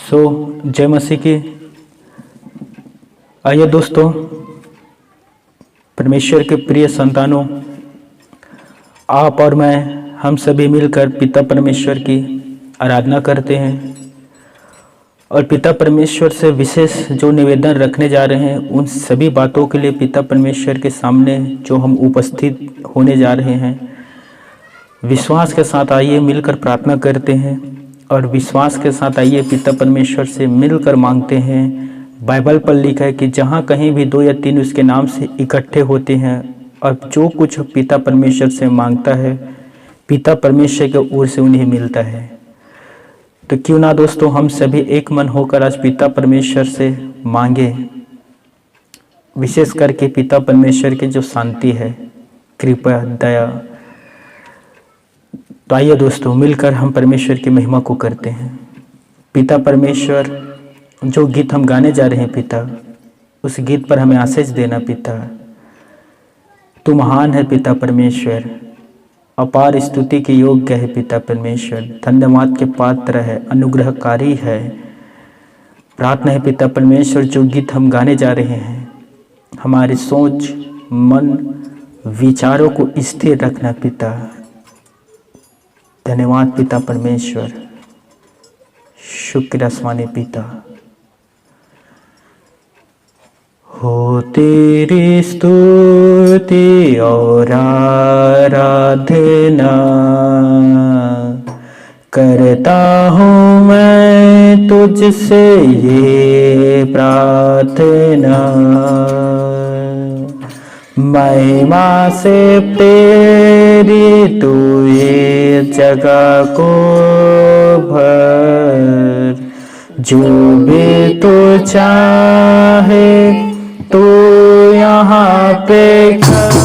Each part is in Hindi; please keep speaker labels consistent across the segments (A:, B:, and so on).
A: जय मसीह की। आइए दोस्तों, परमेश्वर के प्रिय संतानों, आप और मैं हम सभी मिलकर पिता परमेश्वर की आराधना करते हैं और पिता परमेश्वर से विशेष जो निवेदन रखने जा रहे हैं उन सभी बातों के लिए पिता परमेश्वर के सामने जो हम उपस्थित होने जा रहे हैं, विश्वास के साथ आइए मिलकर प्रार्थना करते हैं और विश्वास के साथ आइए पिता परमेश्वर से मिलकर मांगते हैं। बाइबल पर लिखा है कि जहाँ कहीं भी 2 या 3 उसके नाम से इकट्ठे होते हैं और जो कुछ पिता परमेश्वर से मांगता है पिता परमेश्वर की ओर से उन्हें मिलता है। तो क्यों ना दोस्तों हम सभी एक मन होकर आज पिता परमेश्वर से मांगे, विशेष करके पिता परमेश्वर की जो शांति है, कृपा, दया। तो आइए दोस्तों मिलकर हम परमेश्वर की महिमा को करते हैं। पिता परमेश्वर, जो गीत हम गाने जा रहे हैं पिता, उस गीत पर हमें आशीष देना पिता। तू महान है पिता परमेश्वर, अपार स्तुति के योग्य है पिता परमेश्वर, धन्यवाद के पात्र है, अनुग्रहकारी है। प्रार्थना है पिता परमेश्वर, जो गीत हम गाने जा रहे हैं हमारी सोच, मन, विचारों को स्थिर रखना पिता। धन्यवाद पिता परमेश्वर, शुक्र आसमानी पिता। हो तेरी स्तुति और आराधना करता हूँ मैं तुझसे ये प्रार्थना, महिमा से तेरी तू ये जगह को भर, जो भी तू चाहे तू यहाँ पे कर।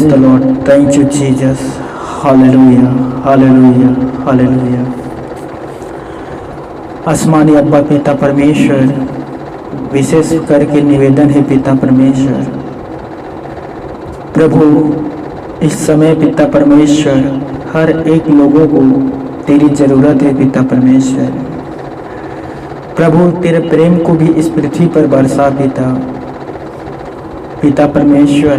A: The Lord, thank you Jesus, hallelujah, hallelujah, hallelujah. आसमानी अब्बा पिता परमेश्वर, विशेष करके निवेदन है पिता परमेश्वर, प्रभु इस समय पिता परमेश्वर हर एक लोगों को तेरी जरूरत है पिता परमेश्वर। प्रभु तेरे प्रेम को भी इस पृथ्वी पर बरसा पिता परमेश्वर।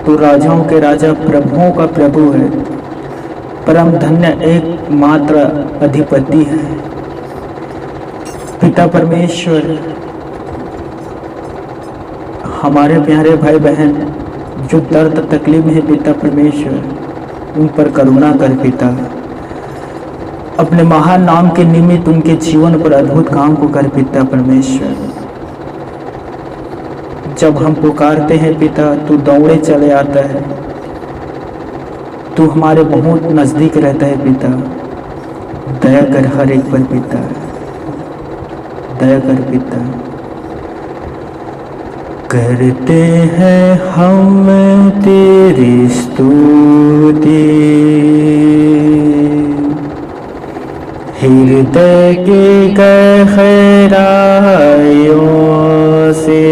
A: तू राजाओं के राजा, प्रभुओं का प्रभु है, परम धन्य एकमात्र अधिपति है पिता परमेश्वर। हमारे प्यारे भाई बहन जो दर्द तकलीफ में है पिता परमेश्वर, उन पर करुणा कर पिता। अपने महान नाम के निमित्त उनके जीवन पर अद्भुत काम को कर पिता परमेश्वर। जब हम पुकारते हैं पिता, तू दौड़े चले आता है, तू हमारे बहुत नजदीक रहता है पिता। दया कर हर एक पर पिता, दया कर पिता। करते हैं हम तेरी स्तुति हृदय की गहराइयों से।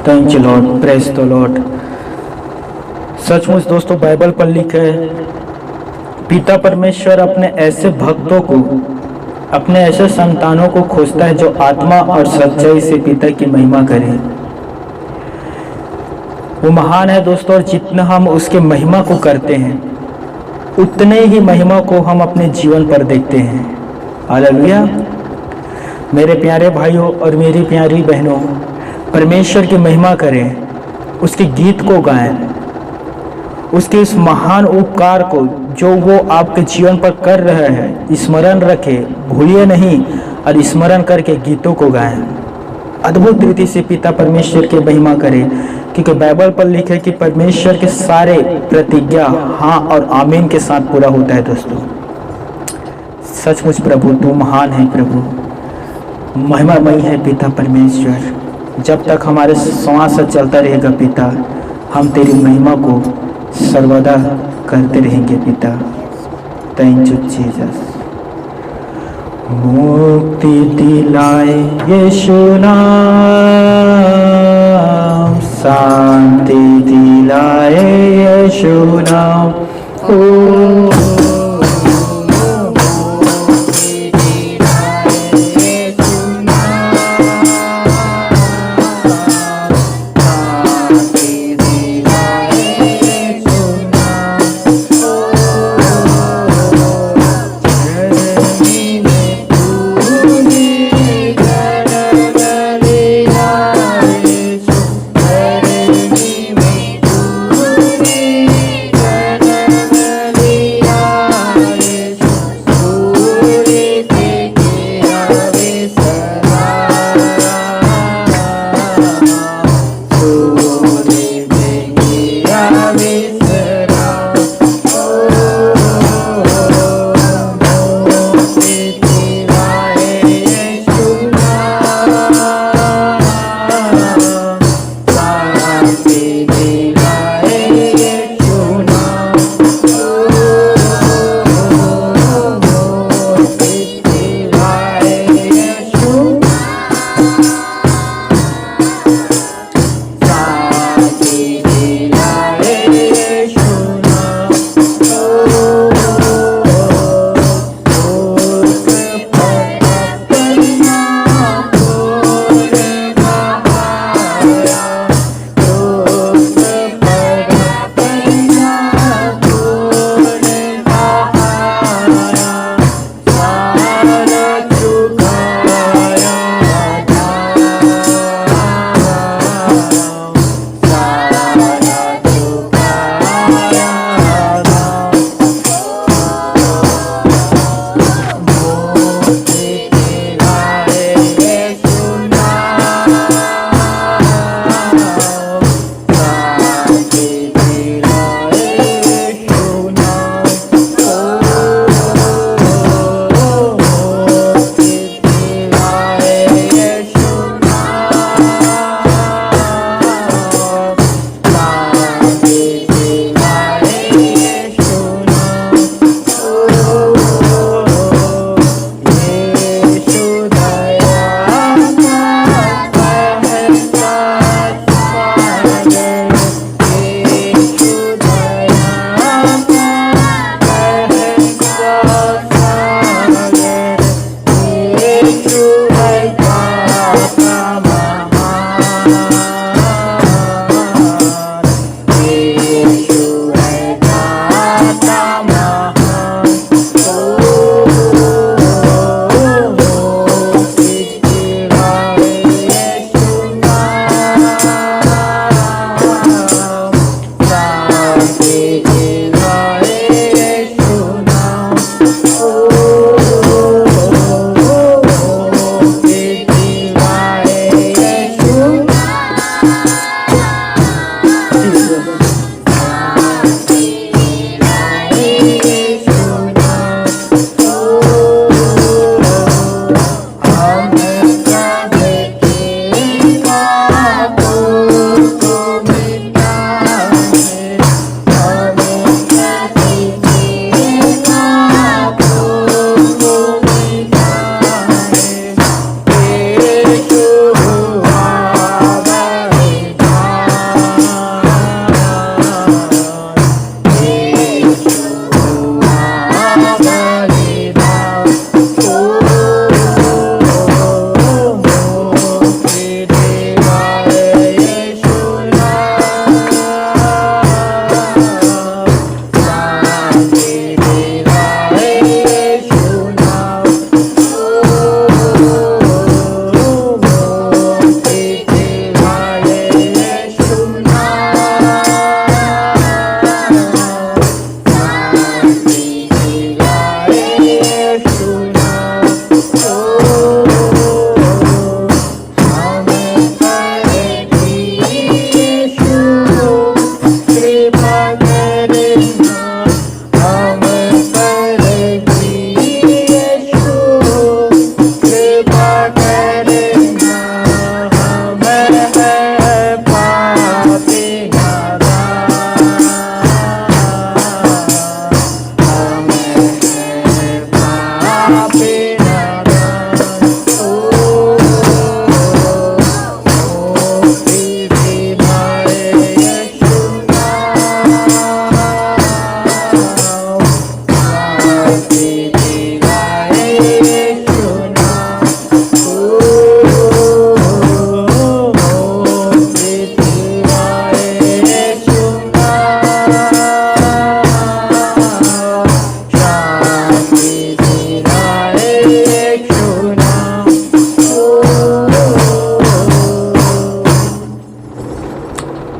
A: Thank you Lord, praise the Lord. सचमुच दोस्तों, बाइबल पर लिखा है पिता परमेश्वर अपने ऐसे भक्तों को, अपने ऐसे संतानों को खोजता है जो आत्मा और सच्चाई से पिता की महिमा करें। वो महान है दोस्तों, और जितना हम उसके महिमा को करते हैं उतने ही महिमा को हम अपने जीवन पर देखते हैं। हालेलुया। मेरे प्यारे भाइयों और मेरी प्यारी बहनों, परमेश्वर की महिमा करें, उसके गीत को गाएं, उसके इस महान उपकार को जो वो आपके जीवन पर कर रहा है स्मरण रखें, भूलिए नहीं, और स्मरण करके गीतों को गाएं। अद्भुत रीति से पिता परमेश्वर की महिमा करें, क्योंकि बाइबल पर लिखे कि परमेश्वर के सारे प्रतिज्ञा हाँ और आमीन के साथ पूरा होता है। दोस्तों सचमुच प्रभु तू महान है, प्रभु महिमामय है पिता परमेश्वर। जब तक हमारे श्वास चलता रहेगा पिता, हम तेरी महिमा को सर्वदा करते रहेंगे पिता। Thank you Jesus. मुक्ति दिलाए यीशु नाम, शांति दिलाए यीशु नाम।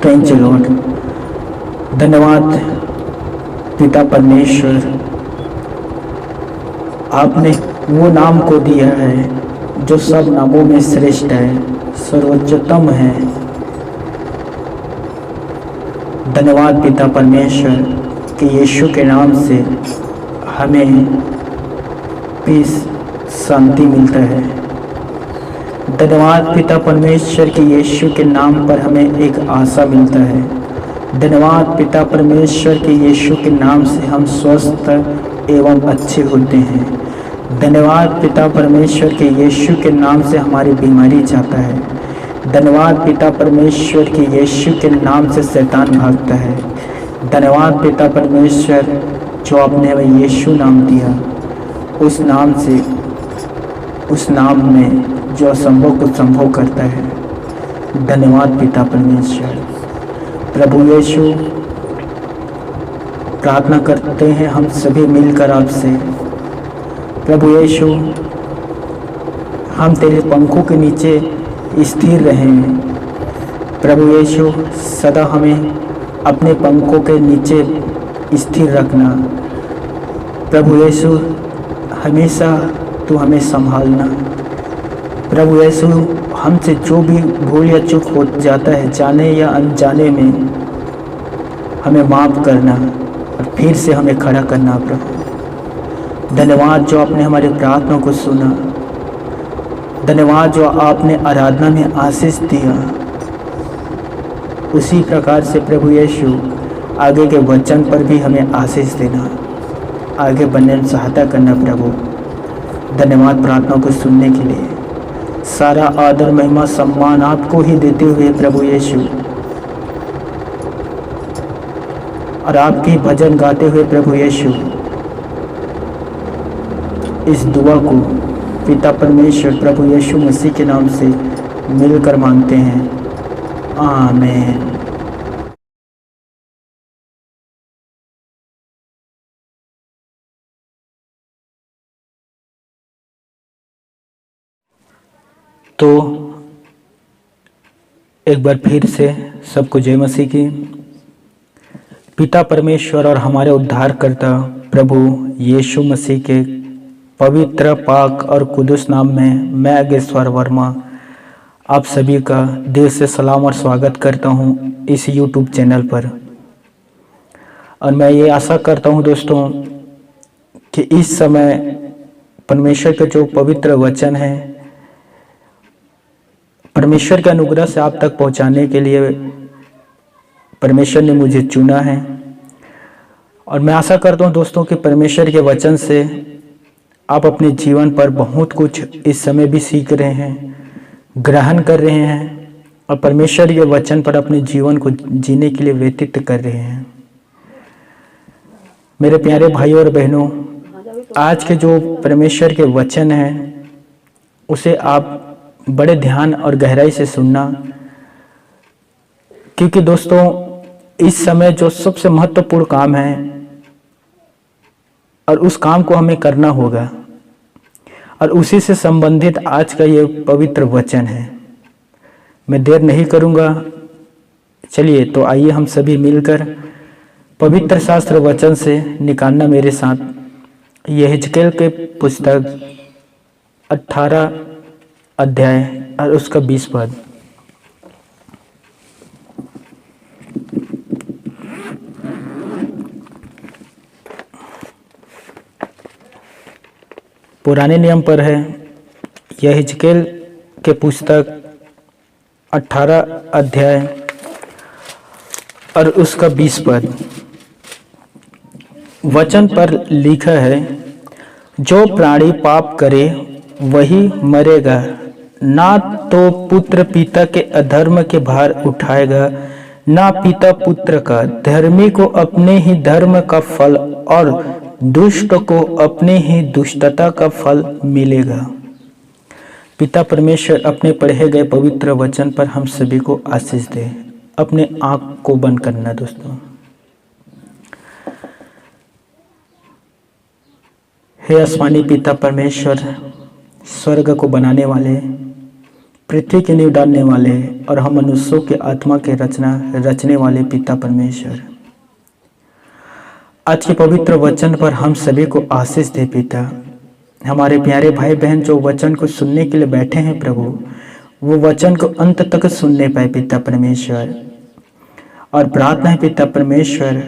A: Thank you Lord. धन्यवाद पिता परमेश्वर, आपने वो नाम को दिया है जो सब नामों में श्रेष्ठ है, सर्वोच्चतम है। धन्यवाद पिता परमेश्वर कि यीशु के नाम से हमें पीस, शांति मिलता है। धन्यवाद पिता परमेश्वर कि यीशु के नाम पर हमें एक आशा मिलता है। धन्यवाद पिता परमेश्वर कि यीशु के नाम से हम स्वस्थ एवं अच्छे होते हैं। धन्यवाद पिता परमेश्वर कि यीशु के नाम से हमारी बीमारी जाता है। धन्यवाद पिता परमेश्वर कि यीशु के नाम से शैतान भागता है। धन्यवाद पिता परमेश्वर जो आपने हमें यीशु नाम दिया, उस नाम से, उस नाम में जो असंभव को संभव करता है। धन्यवाद पिता परमेश्वर। प्रभु यीशु, प्रार्थना करते हैं हम सभी मिलकर आपसे, प्रभु यीशु हम तेरे पंखों के नीचे स्थिर रहें। प्रभु यीशु सदा हमें अपने पंखों के नीचे स्थिर रखना। प्रभु यीशु हमेशा तू हमें संभालना। प्रभु यीशु हमसे जो भी भूल या चूक हो जाता है, जाने या अनजाने में, हमें माफ़ करना और फिर से हमें खड़ा करना। प्रभु धन्यवाद जो आपने हमारी प्रार्थना को सुना। धन्यवाद जो आपने आराधना में आशीष दिया। उसी प्रकार से प्रभु यीशु आगे के वचन पर भी हमें आशीष देना, आगे बढ़ने में सहायता करना। प्रभु धन्यवाद प्रार्थना को सुनने के लिए। सारा आदर महिमा सम्मान आपको ही देते हुए प्रभु यीशु, और आपकी भजन गाते हुए प्रभु यीशु, इस दुआ को पिता परमेश्वर प्रभु यीशु मसीह के नाम से मिलकर मांगते हैं। आमीन। तो एक बार फिर से सबको जय मसीह की। पिता परमेश्वर और हमारे उद्धारकर्ता प्रभु यीशु मसीह के पवित्र, पाक और कुदूस नाम में मैं अगेश्वर वर्मा आप सभी का दिल से सलाम और स्वागत करता हूं इस YouTube चैनल पर। और मैं ये आशा करता हूं दोस्तों कि इस समय परमेश्वर के जो पवित्र वचन है, परमेश्वर के अनुग्रह से आप तक पहुंचाने के लिए परमेश्वर ने मुझे चुना है। और मैं आशा करता हूं दोस्तों कि परमेश्वर के वचन से आप अपने जीवन पर बहुत कुछ इस समय भी सीख रहे हैं, ग्रहण कर रहे हैं और परमेश्वर के वचन पर अपने जीवन को जीने के लिए व्यतीत कर रहे हैं। मेरे प्यारे भाइयों और बहनों, आज के जो परमेश्वर के वचन हैं उसे आप बड़े ध्यान और गहराई से सुनना, क्योंकि दोस्तों इस समय जो सबसे महत्वपूर्ण काम है और उस काम को हमें करना होगा, और उसी से संबंधित आज का ये पवित्र वचन है। मैं देर नहीं करूंगा, चलिए तो आइए हम सभी मिलकर पवित्र शास्त्र वचन से निकालना मेरे साथ यहेजकेल के पुस्तक 18 अध्याय और उसका 20 पद। पुराने नियम पर है, यहेजकेल के पुस्तक 18 अध्याय और उसका 20 पद। वचन पर लिखा है, जो प्राणी पाप करे वही मरेगा, ना तो पुत्र पिता के अधर्म के भार उठाएगा, ना पिता पुत्र का। धर्मी को अपने ही धर्म का फल और दुष्ट को अपने ही दुष्टता का फल मिलेगा। पिता परमेश्वर अपने पढ़े गए पवित्र वचन पर हम सभी को आशीष दे। अपने आँख को बंद करना दोस्तों। हे आसमानी पिता परमेश्वर, स्वर्ग को बनाने वाले पृथ्वी की नींव डालने वाले और हम मनुष्यों के आत्मा के रचने वाले पिता परमेश्वर, आज के पवित्र वचन पर हम सभी को आशीष दे पिता। हमारे प्यारे भाई बहन जो वचन को सुनने के लिए बैठे हैं प्रभु, वो वचन को अंत तक सुनने पाए पिता परमेश्वर। और प्रार्थना है पिता परमेश्वर,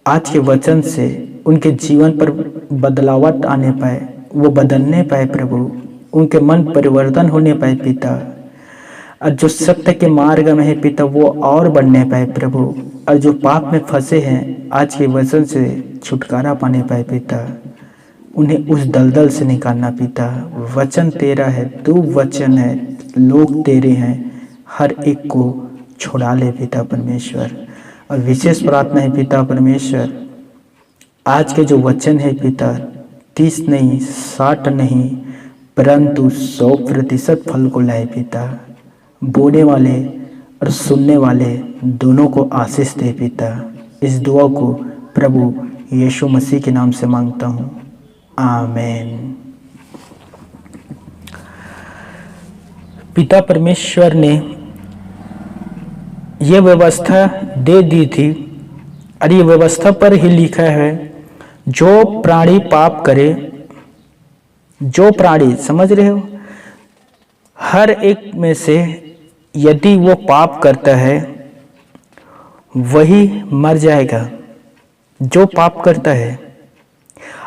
A: आज के वचन से उनके जीवन पर बदलावट आने पाए, वो बदलने पाए प्रभु, उनके मन परिवर्तन होने पाए पिता। और जो सत्य के मार्ग में है पिता, वो और बढ़ने पाए प्रभु। और जो पाप में फंसे हैं, आज के वचन से छुटकारा पाने पाए पिता, उन्हें उस दलदल से निकालना पिता। वचन तेरा है, तू वचन है, लोग तेरे हैं, हर एक को छुड़ा ले पिता परमेश्वर। और विशेष प्रार्थना है पिता परमेश्वर, आज के जो वचन है पिता, 30 नहीं 60 नहीं परंतु 100% फल को लाए पिता। बोने वाले और सुनने वाले दोनों को आशीष दे पिता। इस दुआ को प्रभु यीशु मसीह के नाम से मांगता हूँ, आमीन। पिता परमेश्वर ने ये व्यवस्था दे दी थी और ये व्यवस्था पर ही लिखा है, जो प्राणी पाप करे, जो प्राणी, समझ रहे हो, हर एक में से यदि वो पाप करता है वही मर जाएगा, जो पाप करता है।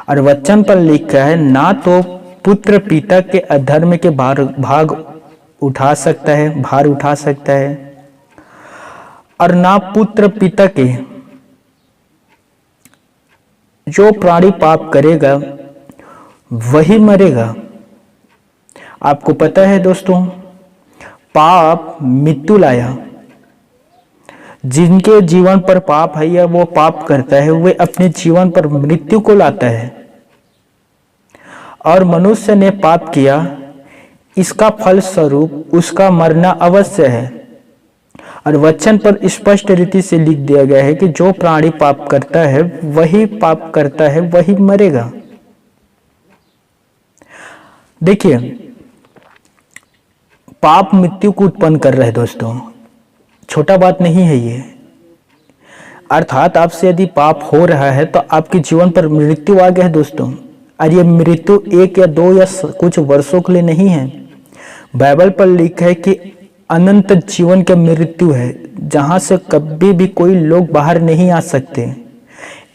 A: और वचन पर लिखा है, ना तो पुत्र पिता के अधर्म के भाग उठा सकता है, भार उठा सकता है, और ना पुत्र पिता के। जो प्राणी पाप करेगा वही मरेगा। आपको पता है दोस्तों, पाप मृत्यु लाया। जिनके जीवन पर पाप है या वो पाप करता है, वे अपने जीवन पर मृत्यु को लाता है। और मनुष्य ने पाप किया, इसका फल स्वरूप उसका मरना अवश्य है। और वचन पर स्पष्ट रीति से लिख दिया गया है कि जो प्राणी पाप करता है वही पाप करता है, वही मरेगा। देखिए, पाप मृत्यु को उत्पन्न कर रहा है दोस्तों, छोटा बात नहीं है ये। अर्थात आपसे यदि पाप हो रहा है तो आपके जीवन पर मृत्यु आ गया है दोस्तों। और ये मृत्यु 1 या 2 या कुछ वर्षों के लिए नहीं है। बाइबल पर लिखा है कि अनंत जीवन की मृत्यु है, जहां से कभी भी कोई लोग बाहर नहीं आ सकते।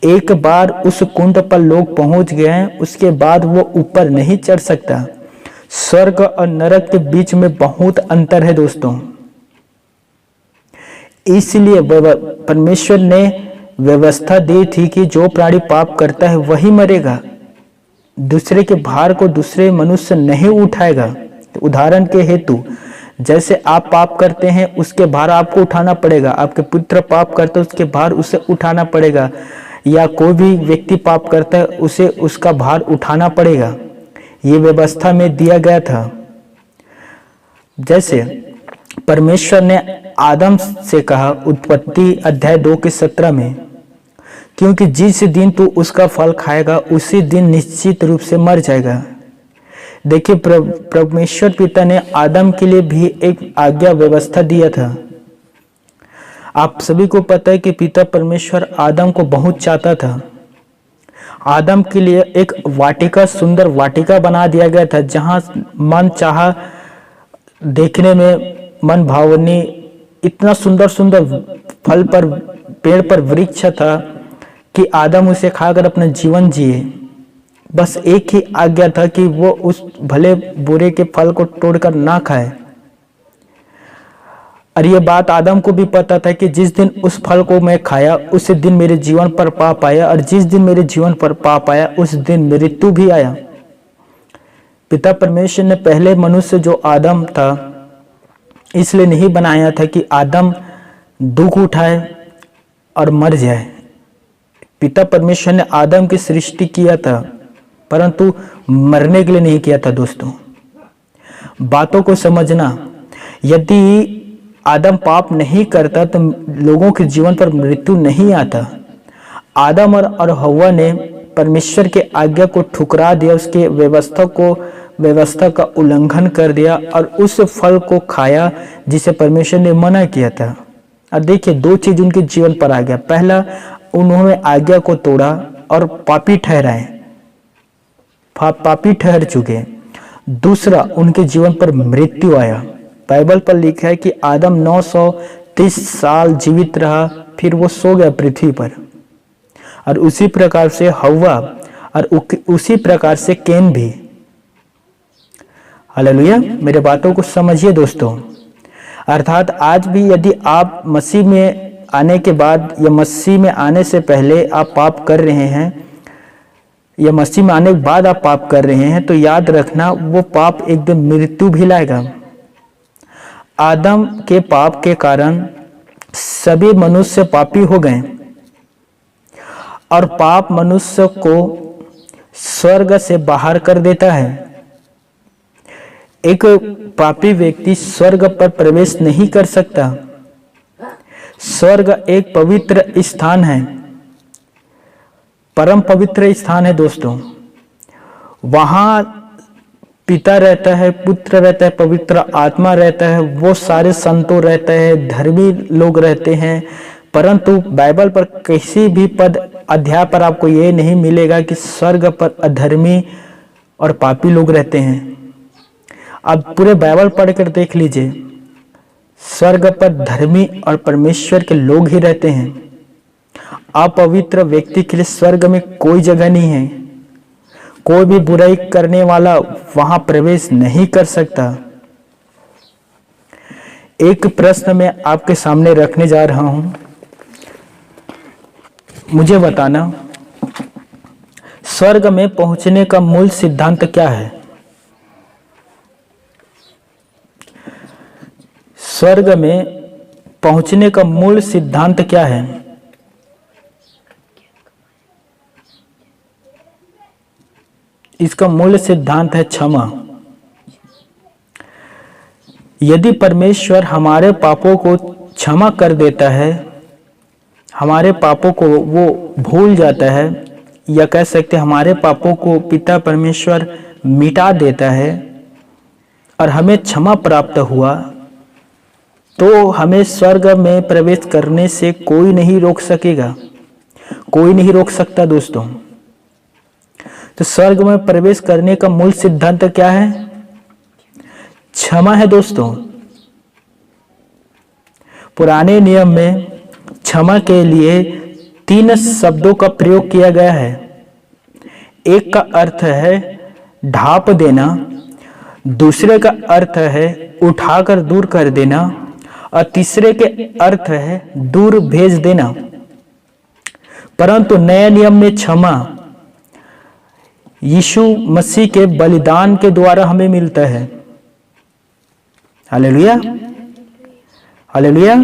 A: एक बार उस कुंड पर लोग पहुंच गए हैं, उसके बाद वो ऊपर नहीं चढ़ सकता। स्वर्ग और नरक के बीच में बहुत अंतर है दोस्तों। इसलिए परमेश्वर ने व्यवस्था दी थी कि जो प्राणी पाप करता है वही मरेगा। दूसरे के भार को दूसरे मनुष्य नहीं उठाएगा। तो उदाहरण के हेतु, जैसे आप पाप करते हैं उसके भार आपको उठाना पड़ेगा, आपके पुत्र पाप करते हैं उसके भार उसे उठाना पड़ेगा, या कोई भी व्यक्ति पाप करता है उसे उसका भार उठाना पड़ेगा। ये व्यवस्था में दिया गया था। जैसे परमेश्वर ने आदम से कहा उत्पत्ति अध्याय 2 के 17 में, क्योंकि जिस दिन तू उसका फल खाएगा उसी दिन निश्चित रूप से मर जाएगा। देखिए, परमेश्वर पिता ने आदम के लिए भी एक आज्ञा व्यवस्था दिया था। आप सभी को पता है कि पिता परमेश्वर आदम को बहुत चाहता था। आदम के लिए एक वाटिका, सुंदर वाटिका बना दिया गया था, जहां मन चाहा देखने में मन भावनी, इतना सुंदर सुंदर फल पर, पेड़ पर वृक्ष था कि आदम उसे खाकर अपना जीवन जिए। बस एक ही आज्ञा था कि वो उस भले बुरे के फल को तोड़कर ना खाए। और ये बात आदम को भी पता था कि जिस दिन उस फल को मैं खाया उसी दिन मेरे जीवन पर पाप आया, और जिस दिन मेरे जीवन पर पाप आया उस दिन मृत्यु भी आया। पिता परमेश्वर ने पहले मनुष्य जो आदम था इसलिए नहीं बनाया था कि आदम दुख उठाए और मर जाए। पिता परमेश्वर ने आदम की सृष्टि किया था, परंतु मरने के लिए नहीं किया था दोस्तों। बातों को समझना, यदि आदम पाप नहीं करता तो लोगों के जीवन पर मृत्यु नहीं आता। आदम और हव्वा ने परमेश्वर के आज्ञा को ठुकरा दिया, उसके व्यवस्था को व्यवस्था का उल्लंघन कर दिया और उस फल को खाया जिसे परमेश्वर ने मना किया था। और देखिए, दो चीज उनके जीवन पर आ गया। पहला, उन्होंने आज्ञा को तोड़ा और पापी ठहराए, पापी ठहर चुके। दूसरा, उनके जीवन पर मृत्यु आया। बाइबल पर लिखा है कि आदम 930 साल जीवित रहा, फिर वो सो गया पृथ्वी पर। और उसी प्रकार से हव्वा और उसी प्रकार से कैन भी। हालेलुया, मेरे बातों को समझिए दोस्तों। अर्थात आज भी यदि आप मसीह में आने के बाद या मसीह में आने से पहले आप पाप कर रहे हैं या मसीह में आने के बाद आप पाप कर रहे हैं, तो याद रखना वो पाप एक दिन मृत्यु भी लाएगा। आदम के पाप के कारण सभी मनुष्य पापी हो गए और पाप मनुष्य को स्वर्ग से बाहर कर देता है। एक पापी व्यक्ति स्वर्ग पर प्रवेश नहीं कर सकता। स्वर्ग एक पवित्र स्थान है, परम पवित्र स्थान है दोस्तों। वहां पिता रहता है, पुत्र रहता है, पवित्र आत्मा रहता है, वो सारे संतों रहते हैं, धर्मी लोग रहते हैं। परंतु बाइबल पर किसी भी पद अध्याय पर आपको ये नहीं मिलेगा कि स्वर्ग पर अधर्मी और पापी लोग रहते हैं। आप पूरे बाइबल पढ़कर देख लीजिए, स्वर्ग पर धर्मी और परमेश्वर के लोग ही रहते हैं। अपवित्र व्यक्ति के लिए स्वर्ग में कोई जगह नहीं है। कोई भी बुराई करने वाला वहां प्रवेश नहीं कर सकता। एक प्रश्न मैं आपके सामने रखने जा रहा हूं, मुझे बताना, स्वर्ग में पहुंचने का मूल सिद्धांत क्या है? स्वर्ग में पहुंचने का मूल सिद्धांत क्या है? इसका मूल सिद्धांत है क्षमा। यदि परमेश्वर हमारे पापों को क्षमा कर देता है, हमारे पापों को वो भूल जाता है, या कह सकते हमारे पापों को पिता परमेश्वर मिटा देता है और हमें क्षमा प्राप्त हुआ, तो हमें स्वर्ग में प्रवेश करने से कोई नहीं रोक सकेगा, कोई नहीं रोक सकता दोस्तों। तो स्वर्ग में प्रवेश करने का मूल सिद्धांत क्या है? क्षमा है दोस्तों। पुराने नियम में क्षमा के लिए 3 शब्दों का प्रयोग किया गया है। एक का अर्थ है ढाप देना, दूसरे का अर्थ है उठाकर दूर कर देना, और तीसरे के अर्थ है दूर भेज देना। परंतु नए नियम में क्षमा यीशु मसीह के बलिदान के द्वारा हमें मिलता है। Hallelujah, hallelujah.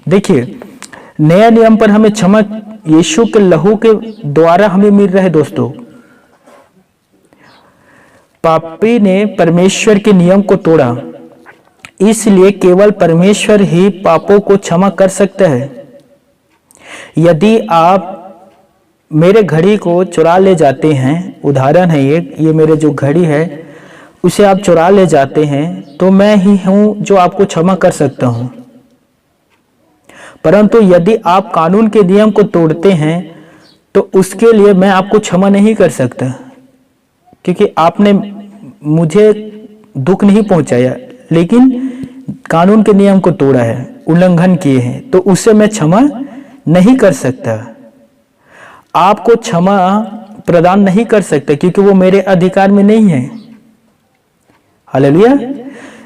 A: देखिए, नया नियम पर हमें क्षमा यीशु के लहू के द्वारा हमें मिल रहा है दोस्तों। पापी ने परमेश्वर के नियम को तोड़ा, इसलिए केवल परमेश्वर ही पापों को क्षमा कर सकता है। यदि आप मेरे घड़ी को चुरा ले जाते हैं, उदाहरण है ये मेरे जो घड़ी है उसे आप चुरा ले जाते हैं, तो मैं ही हूं जो आपको क्षमा कर सकता हूं। परंतु यदि आप कानून के नियम को तोड़ते हैं तो उसके लिए मैं आपको क्षमा नहीं कर सकता, क्योंकि आपने मुझे दुख नहीं पहुंचाया, लेकिन कानून के नियम को तोड़ा है, उल्लंघन किए हैं, तो उससे मैं क्षमा नहीं कर सकता। आपको क्षमा प्रदान नहीं कर सकता क्योंकि वो मेरे अधिकार में नहीं है। हालेलुया।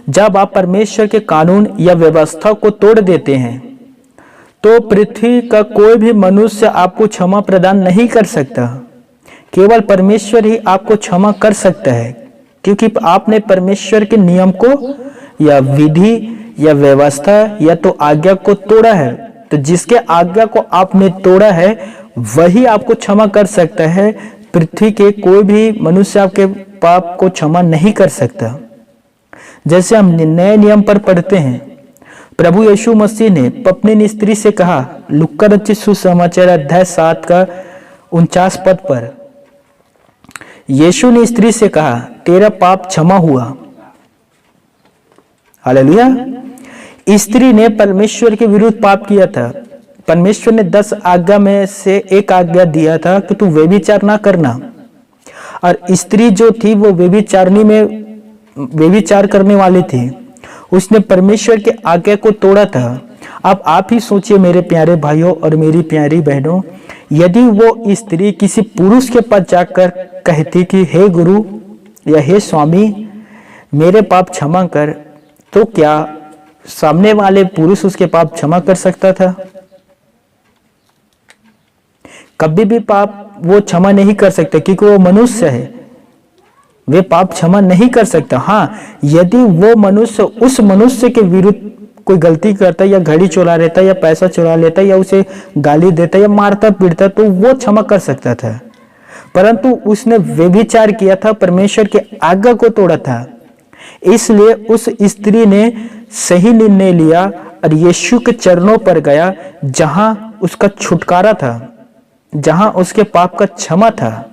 A: जब आप परमेश्वर के कानून या व्यवस्था को तोड़ देते हैं तो पृथ्वी का कोई भी मनुष्य आपको क्षमा प्रदान नहीं कर सकता। केवल परमेश्वर ही आपको क्षमा कर सकता है, क्योंकि आपने परमेश्वर के नियम को या विधि या व्यवस्था या तो आज्ञा को तोड़ा है। तो जिसके आज्ञा को आपने तोड़ा है वही आपको क्षमा कर सकता है। पृथ्वी के कोई भी मनुष्य आपके पाप को क्षमा नहीं कर सकता। जैसे हम नए नियम पर पढ़ते हैं, प्रभु यीशु मसीह ने अपनी स्त्री से कहा, लूका रचित सुसमाचार अध्याय 7 का 49 पद पर, यीशु ने स्त्री से कहा, तेरा पाप क्षमा हुआ। हालेलुया। स्त्री ने परमेश्वर के विरुद्ध पाप किया था। परमेश्वर ने 10 आज्ञा में से एक आज्ञा दिया था कि तू व्यभिचार ना करना, और स्त्री जो थी वो व्यभिचार करने वाली थी। उसने परमेश्वर के आज्ञा को तोड़ा था। अब आप ही सोचिए मेरे प्यारे भाइयों और मेरी प्यारी बहनों, यदि वो स्त्री किसी पुरुष के पास जाकर कहती कि हे गुरु या हे स्वामी मेरे पाप क्षमा कर, तो क्या सामने वाले पुरुष उसके पाप क्षमा कर सकता था? कभी भी पाप वो क्षमा नहीं कर सकते, क्योंकि वो मनुष्य है, वे पाप क्षमा नहीं कर सकता। हाँ, यदि वो मनुष्य उस मनुष्य के विरुद्ध कोई गलती करता, या घड़ी चुरा लेता, या पैसा चुरा लेता, या उसे गाली देता, या मारता पीटता, तो वो क्षमा कर सकता था। परंतु उसने व्यभिचार किया था, परमेश्वर के आज्ञा को तोड़ा था, इसलिए उस स्त्री ने सही निर्णय लिया और यीशु के चरणों पर गया, जहां उसका छुटकारा था, जहां उसके पाप का क्षमा था।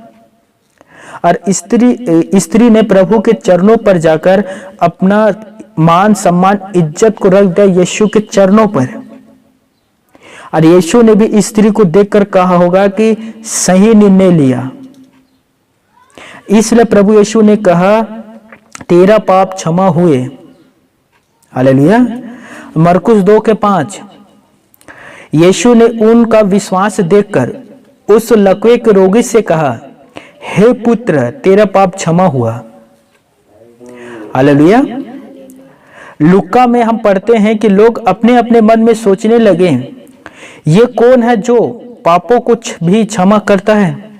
A: और स्त्री ने प्रभु के चरणों पर जाकर अपना मान सम्मान इज्जत को रख दिया यीशु के चरणों पर। और यीशु ने भी स्त्री को देखकर कहा होगा कि सही निर्णय लिया। इसलिए प्रभु यीशु ने कहा तेरा पाप क्षमा हुए। हालेलुया। मरकुस 2:5। यीशु ने उनका विश्वास देखकर उस लकवे के रोगी से कहा, हे पुत्र तेरा पाप क्षमा हुआ। हालेलुया। लुक्का में हम पढ़ते हैं कि लोग अपने अपने मन में सोचने लगे, ये कौन है जो पापों को भी क्षमा करता है?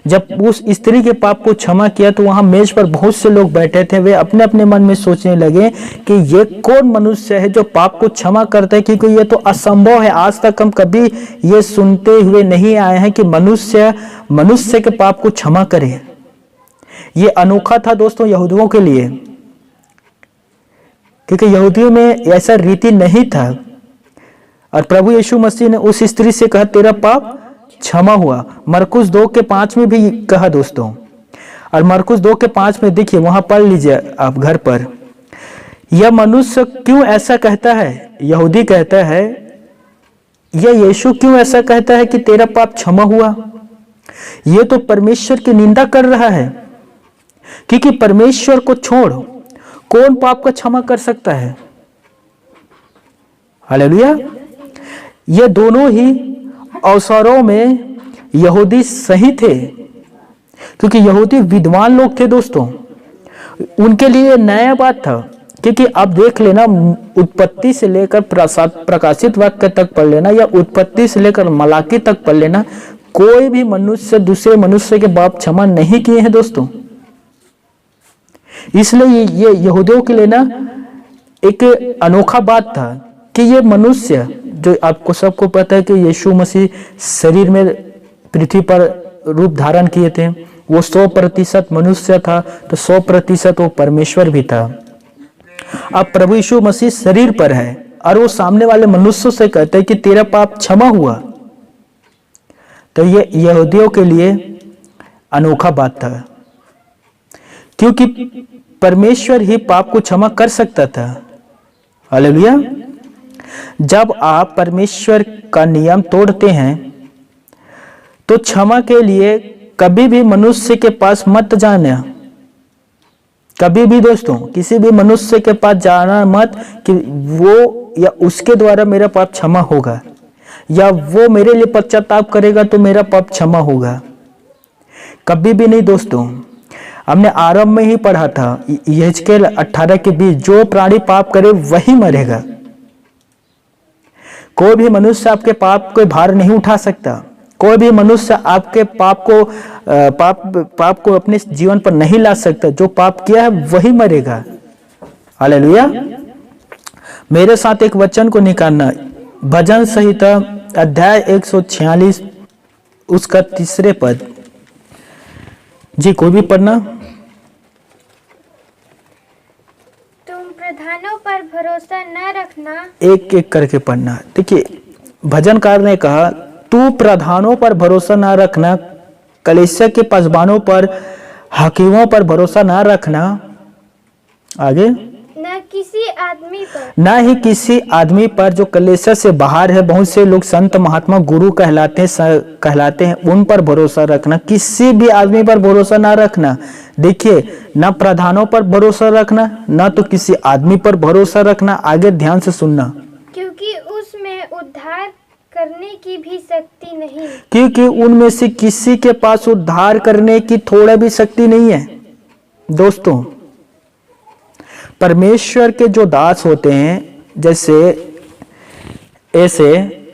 A: जब उस स्त्री के पाप को क्षमा किया तो वहां मेज पर बहुत से लोग बैठे थे। वे अपने अपने मन में सोचने लगे कि ये कौन मनुष्य है जो पाप को क्षमा करता है, क्योंकि ये तो असंभव है। आज तक हम कभी ये सुनते हुए नहीं आए हैं कि मनुष्य के पाप को क्षमा करे। ये अनोखा था दोस्तों यहूदियों के लिए, क्योंकि यहूदियों में ऐसा रीति नहीं था। और प्रभु यीशु मसीह ने उस स्त्री से कहा तेरा पाप क्षमा हुआ। मरकुस 2:5 में भी कहा दोस्तों। और मरकुस 2:5 में देखिए, वहां पढ़ लीजिए आप घर पर। यह मनुष्य क्यों ऐसा कहता है? यहूदी कहता है, यह यीशु क्यों ऐसा कहता है कि तेरा पाप क्षमा हुआ? यह तो परमेश्वर की निंदा कर रहा है, क्योंकि परमेश्वर को छोड़ कौन पाप का क्षमा कर सकता है? हालेलुया। ये दोनों ही अवसरों में यहूदी सही थे, क्योंकि यहूदी विद्वान लोग थे दोस्तों। उनके लिए नया बात था, क्योंकि आप देख लेना, उत्पत्ति से लेकर प्रकाशित वाक्य तक पढ़ लेना, या उत्पत्ति से लेकर मलाकी तक पढ़ लेना, कोई भी मनुष्य दूसरे मनुष्य के पाप क्षमा नहीं किए हैं दोस्तों। इसलिए ये यहूदियों के लिए ना एक अनोखा बात था कि ये मनुष्य, जो आपको सबको पता है कि यीशु मसीह शरीर में पृथ्वी पर रूप धारण किए थे, वो 100% मनुष्य था, तो 100% वो परमेश्वर भी था। अब प्रभु यीशु मसीह शरीर पर है और वो सामने वाले मनुष्यों से कहते हैं कि तेरा पाप क्षमा हुआ। तो ये यहूदियों के लिए अनोखा बात था, क्योंकि परमेश्वर ही पाप को क्षमा कर सकता था। हालेलुया। जब आप परमेश्वर का नियम तोड़ते हैं तो क्षमा के लिए कभी भी मनुष्य के पास मत जाना। कभी भी दोस्तों किसी भी मनुष्य के पास जाना मत कि वो या उसके द्वारा मेरा पाप क्षमा होगा, या वो मेरे लिए पश्चाताप करेगा तो मेरा पाप क्षमा होगा। कभी भी नहीं दोस्तों। हमने आरंभ में ही पढ़ा था यहेजकेल 18:20, जो प्राणी पाप करे वही मरेगा। कोई भी मनुष्य आपके पाप को भार नहीं उठा सकता। कोई भी मनुष्य आपके पाप को अपने जीवन पर नहीं ला सकता। जो पाप किया है वही मरेगा। हालेलुया। मेरे साथ एक वचन को निकालना, भजन संहिता अध्याय 146 उसका 3 पद। जी कोई भी पढ़ना।
B: तुम प्रधानों पर भरोसा न रखना।
A: एक एक करके पढ़ना। देखिए भजनकार ने कहा तू प्रधानों पर भरोसा न रखना, कलीसिया के पासबानों पर हकीमों पर भरोसा ना रखना, आगे,
B: न किसी आदमी पर,
A: ना ही किसी आदमी पर जो कलेशा से बाहर है। बहुत से लोग संत महात्मा गुरु कहलाते हैं, उन पर भरोसा रखना। किसी भी आदमी पर भरोसा ना रखना। देखिए, ना प्रधानों पर भरोसा रखना, ना तो किसी आदमी पर भरोसा रखना। आगे ध्यान से सुनना,
B: क्योंकि उसमें उद्धार करने की भी शक्ति नहीं,
A: क्योंकि उनमें से किसी के पास उद्धार करने की थोड़ा भी शक्ति नहीं है। दोस्तों, परमेश्वर के जो दास होते हैं, जैसे ऐसे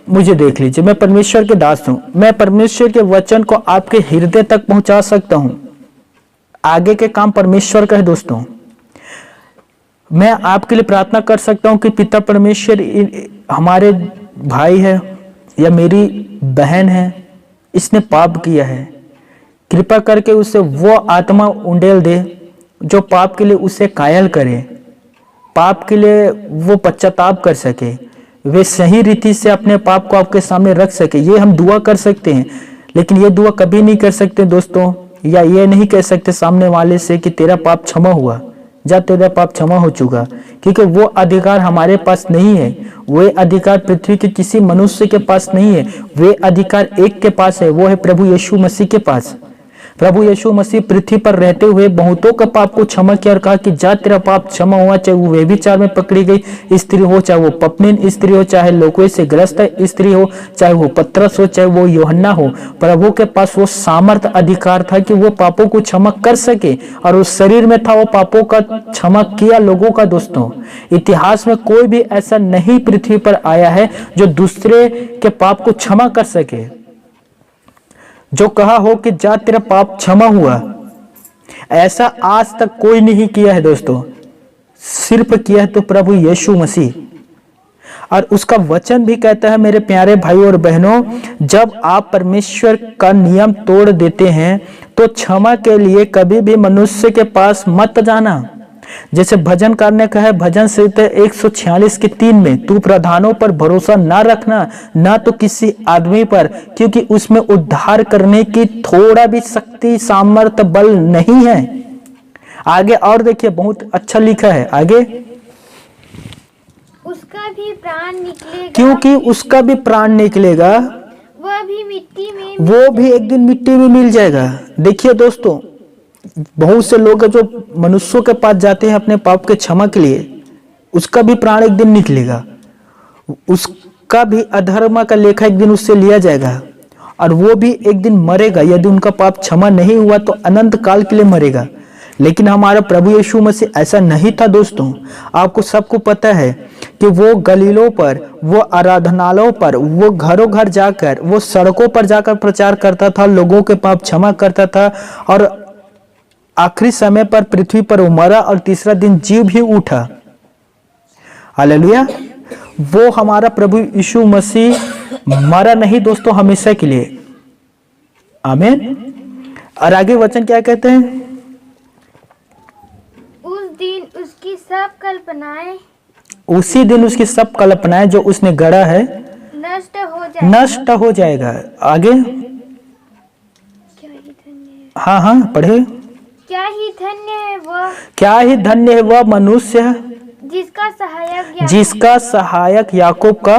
A: मुझे देख लीजिए, मैं परमेश्वर के दास हूं, मैं परमेश्वर के वचन को आपके हृदय तक पहुंचा सकता हूं। आगे के काम परमेश्वर का है। दोस्तों, मैं आपके लिए प्रार्थना कर सकता हूं कि पिता परमेश्वर, हमारे भाई है या मेरी बहन है, इसने पाप किया है, कृपा करके उसे वो आत्मा उंडेल दे जो पाप के लिए उसे कायल करे, पाप के लिए वो पश्चाताप कर सके, वे सही रीति से अपने पाप को आपके सामने रख सके। ये हम दुआ कर सकते हैं, लेकिन ये दुआ कभी नहीं कर सकते दोस्तों, या ये नहीं कह सकते सामने वाले से कि तेरा पाप क्षमा हुआ, जा तेरा पाप क्षमा हो चुका, क्योंकि वो अधिकार हमारे पास नहीं है। वो अधिकार पृथ्वी के किसी मनुष्य के पास नहीं है। वे अधिकार एक के पास है, वो है प्रभु यीशु मसीह के पास। प्रभु यीशु मसीह पृथ्वी पर रहते हुए बहुतों का पाप को क्षमा किया और कहा कि जा तेरा पाप क्षमा हुआ, चाहे वो व्यभिचार में पकड़ी गई स्त्री हो, चाहे वो पपनीन स्त्री हो, चाहे लोकों से ग्रस्त स्त्री हो, चाहे वो पतरस हो, चाहे वो यूहन्ना हो। प्रभु के पास वो सामर्थ अधिकार था कि वो पापों को क्षमा कर सके, और उस शरीर में था, वो पापों का क्षमा किया लोगों का। दोस्तों, इतिहास में कोई भी ऐसा नहीं पृथ्वी पर आया है जो दूसरे के पाप को क्षमा कर सके, जो कहा हो कि जा तेरा पाप क्षमा हुआ। ऐसा आज तक कोई नहीं किया है दोस्तों, सिर्फ किया है तो प्रभु यीशु मसीह। और उसका वचन भी कहता है, मेरे प्यारे भाई और बहनों, जब आप परमेश्वर का नियम तोड़ देते हैं तो क्षमा के लिए कभी भी मनुष्य के पास मत जाना। जैसे भजनकार ने कहा है, भजन संहिता 146:3 में, तू प्रधानों पर भरोसा ना रखना, ना तो किसी आदमी पर, क्योंकि उसमें उद्धार करने की थोड़ा भी शक्ति, सामर्थ्य, बल नहीं है। आगे और देखिए, बहुत अच्छा लिखा है आगे,
B: उसका भी प्राण निकलेगा,
A: क्योंकि उसका भी प्राण निकलेगा,
B: वह भी मिट्टी में,
A: वो भी एक दिन मिट्टी में मिल जाएगा। देखिए दोस्तों, बहुत से लोग जो मनुष्यों के पास जाते हैं अपने पाप के क्षमा के लिए, उसका भी प्राण एक दिन निकलेगा, उसका भी अधर्म का लेखा एक दिन उससे लिया जाएगा, और वो भी एक दिन मरेगा। यदि उनका पाप क्षमा नहीं हुआ तो अनंत काल के लिए मरेगा। लेकिन हमारा प्रभु यीशु मसीह ऐसा नहीं था दोस्तों। आपको सबको पता है कि वो गलीलों पर, वो आराधनालयों पर, वो घरों घर जाकर, वो सड़कों पर जाकर प्रचार करता था, लोगों के पाप क्षमा करता था, और आखिरी समय पर पृथ्वी पर वो मरा और तीसरा दिन जी भी उठा। हालेलुया। वो हमारा प्रभु यीशु मसीह मरा नहीं दोस्तों हमेशा के लिए। आमीन। और आगे वचन क्या कहते हैं,
B: उस दिन उसकी सब कल्पनाएं,
A: उसी दिन उसकी सब कल्पनाएं जो उसने गढ़ा है नष्ट हो जाएगा। आगे,
B: क्या ही धन्य है,
A: हाँ हाँ पढ़े,
B: क्या ही धन्य है वह,
A: क्या ही धन्य है वह मनुष्य जिसका सहायक याकूब का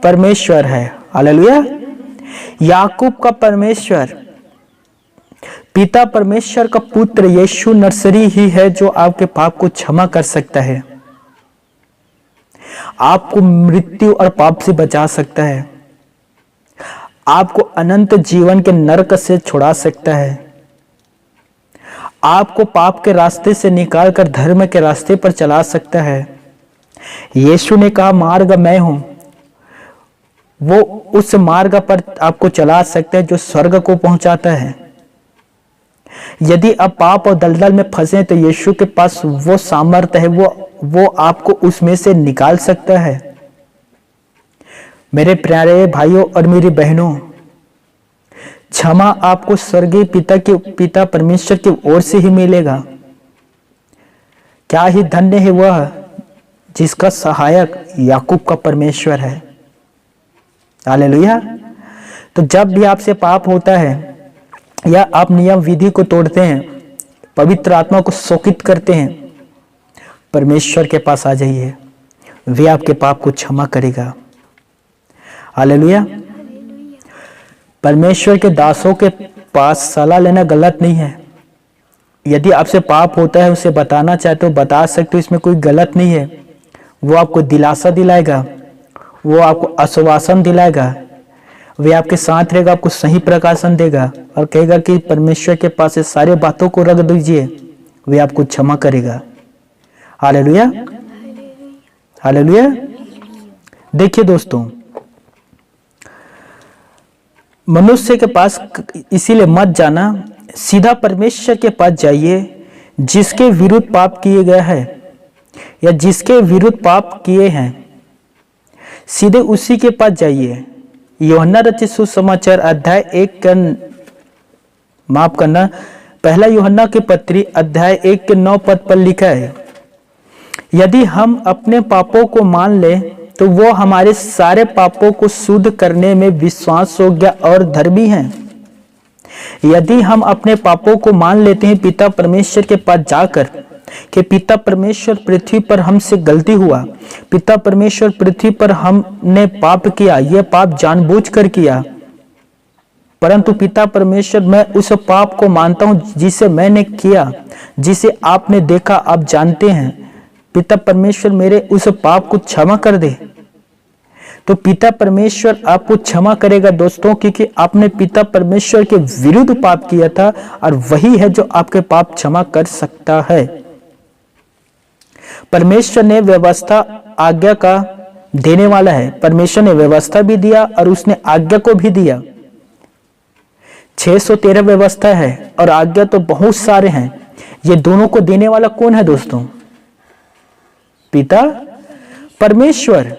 A: परमेश्वर है। हालेलुया। याकूब का परमेश्वर, पिता परमेश्वर का पुत्र यीशु नर्सरी ही है जो आपके पाप को क्षमा कर सकता है, आपको मृत्यु और पाप से बचा सकता है, आपको अनंत जीवन के नरक से छुड़ा सकता है, आपको पाप के रास्ते से निकालकर धर्म के रास्ते पर चला सकता है। यीशु ने कहा, मार्ग मैं हूं, वो उस मार्ग पर आपको चला सकता है जो स्वर्ग को पहुंचाता है। यदि आप पाप और दलदल में फंसे तो यीशु के पास वो सामर्थ्य है, वो आपको उसमें से निकाल सकता है। मेरे प्यारे भाइयों और मेरी बहनों, क्षमा आपको स्वर्गीय पिता परमेश्वर की ओर से ही मिलेगा। क्या ही धन्य है वह जिसका सहायक याकूब का परमेश्वर है। हालेलुया। तो जब भी आपसे पाप होता है, या आप नियम विधि को तोड़ते हैं, पवित्र आत्मा को शोकित करते हैं, परमेश्वर के पास आ जाइए, वे आपके पाप को क्षमा करेगा। हालेलुया। परमेश्वर के दासों के पास सलाह लेना गलत नहीं है। यदि आपसे पाप होता है उसे बताना चाहते हो बता सकते हो, इसमें कोई गलत नहीं है। वो आपको दिलासा दिलाएगा, वो आपको आश्वासन दिलाएगा, वे आपके साथ रहेगा, आपको सही प्रकाशन देगा और कहेगा कि परमेश्वर के पास ये सारे बातों को रख दीजिए, वे आपको क्षमा करेगा। Hallelujah, hallelujah. देखिए दोस्तों, मनुष्य के पास इसीलिए मत जाना, सीधा परमेश्वर के पास जाइए जिसके विरुद्ध पाप किए गए हैं या जिसके विरुद्ध पाप किए हैं, सीधे उसी के पास जाइए। यूहन्ना रचित सुसमाचार अध्याय 1 का माफ करना, पहला यूहन्ना की पत्री अध्याय 1 के 9 पद पर लिखा है, यदि हम अपने पापों को मान लें तो वो हमारे सारे पापों को शुद्ध करने में विश्वास योग्य और धर्मी हैं। यदि हम अपने पापों को मान लेते हैं पिता परमेश्वर के पास जाकर कि पिता परमेश्वर पृथ्वी पर हमसे गलती हुआ, पिता परमेश्वर पृथ्वी पर हमने पाप किया, यह पाप जानबूझकर किया, परंतु पिता परमेश्वर मैं उस पाप को मानता हूं जिसे मैंने किया, जिसे आपने देखा, आप जानते हैं, पिता परमेश्वर मेरे उस पाप को क्षमा कर दे। तो पिता परमेश्वर आपको क्षमा करेगा दोस्तों, क्योंकि आपने पिता परमेश्वर के विरुद्ध पाप किया था और वही है जो आपके पाप क्षमा कर सकता है। परमेश्वर ने व्यवस्था आज्ञा का देने वाला है। परमेश्वर ने व्यवस्था भी दिया और उसने आज्ञा को भी दिया। 613 व्यवस्था है और आज्ञा तो बहुत सारे हैं। ये दोनों को देने वाला कौन है दोस्तों? पिता परमेश्वर।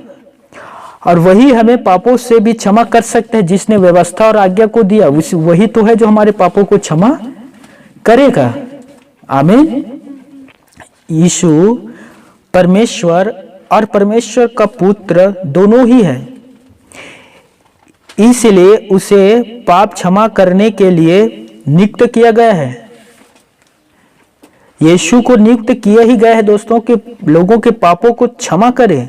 A: और वही हमें पापों से भी क्षमा कर सकते हैं। जिसने व्यवस्था और आज्ञा को दिया वही तो है जो हमारे पापों को क्षमा करेगा। आमीन। यीशु परमेश्वर और परमेश्वर का पुत्र दोनों ही है, इसलिए उसे पाप क्षमा करने के लिए नियुक्त किया गया है। यीशु को नियुक्त किया ही गया है दोस्तों कि लोगों के पापों को क्षमा करे।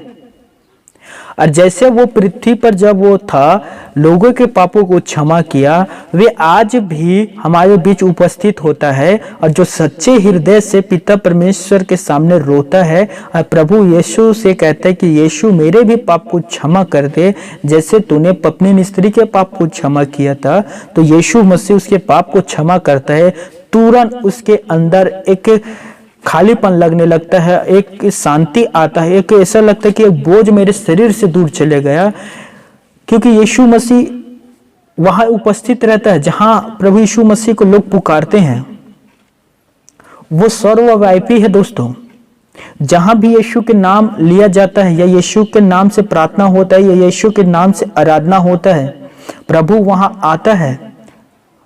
A: और जैसे वो पृथ्वी पर जब वो था लोगों के पापों को क्षमा किया, वे आज भी हमारे बीच उपस्थित होता है। और जो सच्चे हृदय से पिता परमेश्वर के सामने रोता है और प्रभु यीशु से कहता है कि यीशु मेरे भी पाप को क्षमा कर दे, जैसे तूने पत्नी स्त्री के पाप को क्षमा किया था, तो यीशु मसीह उसके पाप को क्षमा करता है। तुरंत उसके अंदर एक खालीपन लगने लगता है, एक शांति आता है, एक ऐसा लगता है कि एक बोझ मेरे शरीर से दूर चले गया, क्योंकि यीशु मसीह वहां उपस्थित रहता है जहां प्रभु यीशु मसीह को लोग पुकारते हैं। वो सर्वव्यापी है दोस्तों। जहां भी यीशु के नाम लिया जाता है या यीशु के नाम से प्रार्थना होता है या यीशु के नाम से आराधना होता है, प्रभु वहां आता है।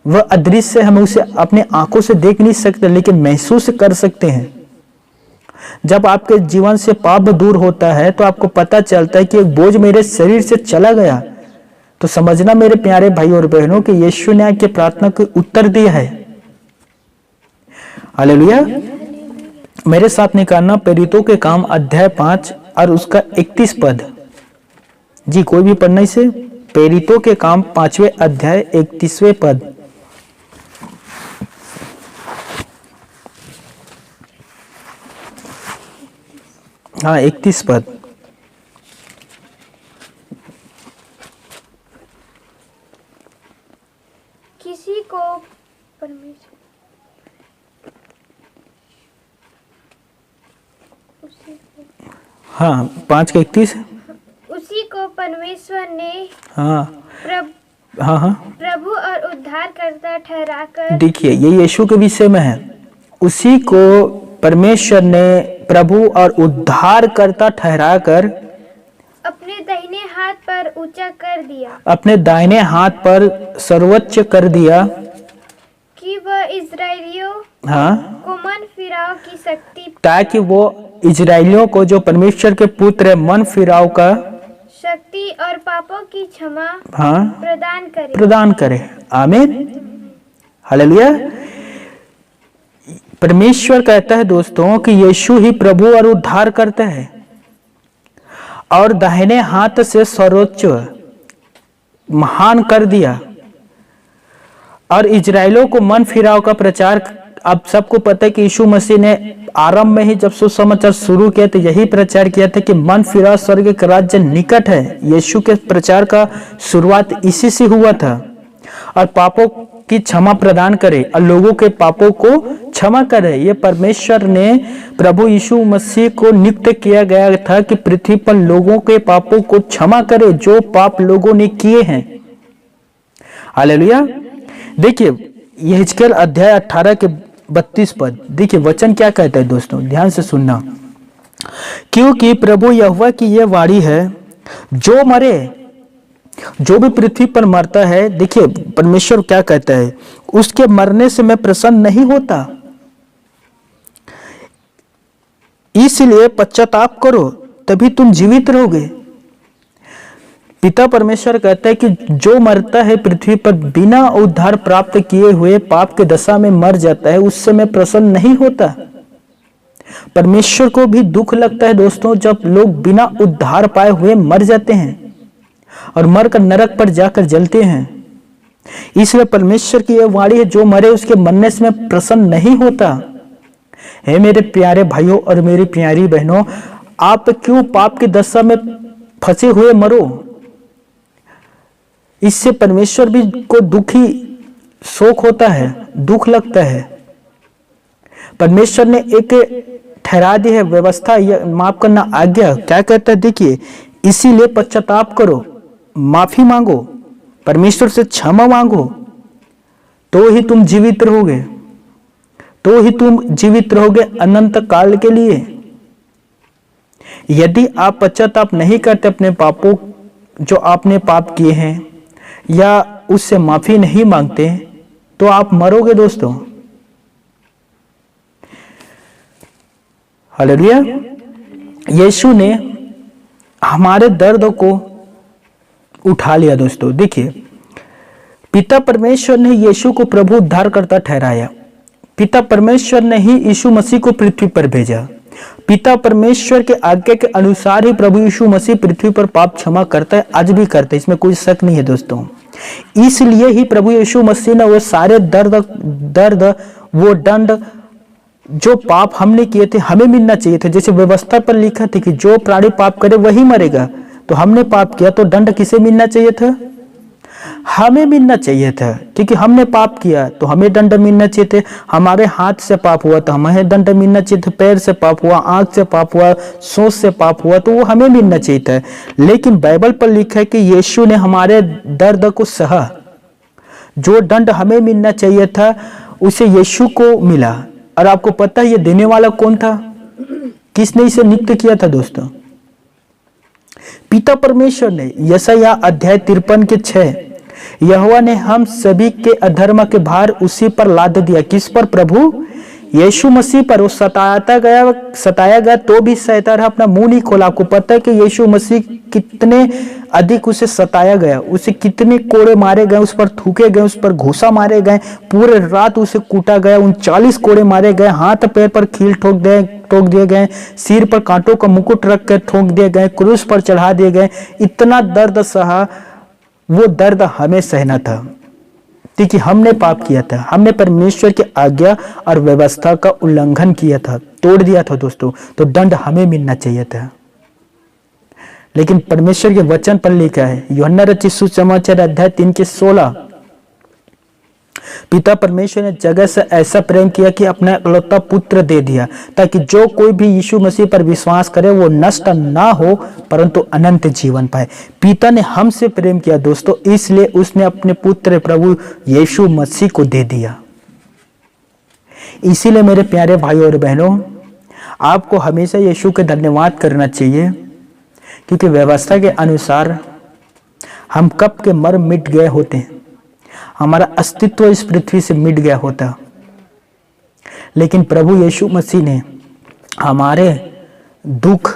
A: वह अदृश्य हम उसे अपने आंखों से देख नहीं सकते, लेकिन महसूस कर सकते हैं। जब आपके जीवन से पाप दूर होता है तो आपको पता चलता है कि एक बोझ मेरे शरीर से चला गया। तो समझना मेरे प्यारे भाई और बहनों कि यीशु ने आपकी प्रार्थना को उत्तर दिया है। हालेलुया। मेरे साथ निकालना प्रेरितों के काम अध्याय 5 और उसका 31 पद। जी कोई भी पढ़ना इसे। प्रेरितों के काम 5वें अध्याय 31वें पद। हाँ 31 पद।
B: किसी को परमेश्वर
A: हाँ 5 का 31।
B: उसी को परमेश्वर ने
A: हाँ
B: प्रभु और उद्धारकर्ता ठहराकर।
A: देखिए ये यीशु के विषय में है। उसी को परमेश्वर ने प्रभु और उद्धारकर्ता ठहराकर
B: अपने दाहिने हाथ पर ऊंचा कर दिया।
A: अपने दाहिने हाथ पर सर्वोच्च कर दिया
B: कि वह इजरायलियों को मन फिराव की शक्ति,
A: ताकि वो इजरायलियों को जो परमेश्वर के पुत्र है मन फिराव का
B: शक्ति और पापों की क्षमा प्रदान करे।
A: आमीन। हालेलुया। परमेश्वर कहता है दोस्तों कि यीशु ही प्रभु और उद्धार करता है और दाहिने हाथ से सर्वोच्च महान कर दिया। और इजराइलों को मन फिराव का प्रचार, आप सबको पता है कि यीशु मसीह ने आरंभ में ही जब सुसमाचार शुरू किया तो यही प्रचार किया था कि मन फिराव, स्वर्ग का राज्य निकट है। यीशु के प्रचार का शुरुआत इसी से हुआ था। और पापों की क्षमा प्रदान करे और लोगों के पापों को क्षमा करे। ये परमेश्वर ने प्रभु यीशु मसीह को नियुक्त किया गया था कि पृथ्वी पर लोगों के पापों को क्षमा करे जो पाप लोगों ने किए हैं। हालेलुया। देखिए यहेजकेल अध्याय 18 के 32 पद, देखिए वचन क्या कहता है दोस्तों, ध्यान से सुनना। क्योंकि प्रभु यहोवा की यह वाणी है, जो मरे, जो भी पृथ्वी पर मरता है, देखिए परमेश्वर क्या कहता है, उसके मरने से मैं प्रसन्न नहीं होता, इसलिए पश्चाताप करो तभी तुम जीवित रहोगे। पिता परमेश्वर कहता है कि जो मरता है पृथ्वी पर बिना उद्धार प्राप्त किए हुए पाप के दशा में मर जाता है, उससे मैं प्रसन्न नहीं होता। परमेश्वर को भी दुख लगता है दोस्तों जब लोग बिना उद्धार पाए हुए मर जाते हैं और मरकर नरक पर जाकर जलते हैं। इसलिए परमेश्वर की यह वाणी है, जो मरे उसके मरने से मैं प्रसन्न नहीं होता। हे मेरे प्यारे भाइयों और मेरी प्यारी बहनों, आप क्यों पाप की दशा में फंसे हुए मरो? इससे परमेश्वर भी को दुखी शोक होता है, दुख लगता है। परमेश्वर ने एक ठहरा दी है व्यवस्था, माफ करना आज्ञा, क्या कहता है देखिए, इसीलिए पश्चाताप करो, माफी मांगो, परमेश्वर से क्षमा मांगो, तो ही तुम जीवित रहोगे, तो ही तुम जीवित रहोगे अनंत काल के लिए। यदि आप पश्चाताप नहीं करते अपने पापों, जो आपने पाप किए हैं, या उससे माफी नहीं मांगते, तो आप मरोगे दोस्तों। हालेलुया। यीशु ने हमारे दर्द को उठा लिया दोस्तों। देखिए पिता परमेश्वर ने यीशु को प्रभु उद्धारकर्ता ठहराया। पिता परमेश्वर ने ही यीशु मसीह को पृथ्वी पर भेजा। पिता परमेश्वर के आज्ञा के अनुसार ही प्रभु यीशु मसीह पृथ्वी पर पाप क्षमा करता है, आज भी करता है, इसमें कोई शक नहीं है दोस्तों। इसलिए ही प्रभु यीशु मसीह ने वो सारे दर्द वो दंड जो पाप हमने किए थे हमें मिलना चाहिए था। जैसे व्यवस्था पर लिखा था कि जो प्राणी पाप करे वही मरेगा, तो हमने पाप किया तो दंड किसे मिलना चाहिए था? हमें मिलना चाहिए था, क्योंकि हमने पाप किया तो हमें दंड मिलना चाहिए थे। हमारे हाथ से पाप हुआ तो हमें दंड मिलना चाहिए था, पैर से पाप हुआ, आंख से पाप हुआ, सोच से पाप हुआ तो वो हमें मिलना चाहिए था। लेकिन बाइबल पर लिखा है कि यीशु ने हमारे दर्द को सहा, जो दंड हमें मिलना चाहिए था उसे यीशु को मिला। और आपको पता है ये देने वाला कौन था? किसने इसे नियुक्त किया था दोस्तों? पिता परमेश्वर ने। यशायाह अध्याय 53 के 6, यहोवा ने हम सभी के अधर्म के भार उसी पर लाद दिया। किस पर? प्रभु यीशु मसीह पर। वो सताया गया तो भी सहता रहा, अपना मुंह नहीं खोला। आपको पता है कि यीशु मसीह कितने अधिक उसे सताया गया, उसे कितने कोड़े मारे गए, उस पर थूके गए, उस पर घूसा मारे गए, पूरे रात उसे कूटा गया, 39 कोड़े मारे गए, हाथ पैर पर कील ठोक दिए गए, सिर पर कांटों का मुकुट रख कर ठोक दिए गए, क्रूस पर चढ़ा दिए गए। इतना दर्द सहा, वो दर्द हमें सहना था क्योंकि हमने पाप किया था, हमने परमेश्वर की आज्ञा और व्यवस्था का उल्लंघन किया था, तोड़ दिया था दोस्तों, तो दंड हमें मिलना चाहिए था। लेकिन परमेश्वर के वचन पर लिखा है, यूहन्ना रचित सुसमाचार अध्याय 3 के 16, पिता परमेश्वर ने जगत से ऐसा प्रेम किया कि अपना इकलौता पुत्र दे दिया, ताकि जो कोई भी यीशु मसीह पर विश्वास करे वो नष्ट ना हो परंतु अनंत जीवन पाए। पिता ने हमसे प्रेम किया दोस्तों, इसलिए उसने अपने पुत्र प्रभु यीशु मसीह को दे दिया। इसीलिए मेरे प्यारे भाइयों और बहनों, आपको हमेशा यीशु के धन्यवाद करना चाहिए, क्योंकि व्यवस्था के अनुसार हम कब के मर मिट गए होते हैं, हमारा अस्तित्व इस पृथ्वी से मिट गया होता। लेकिन प्रभु यीशु मसीह ने हमारे दुख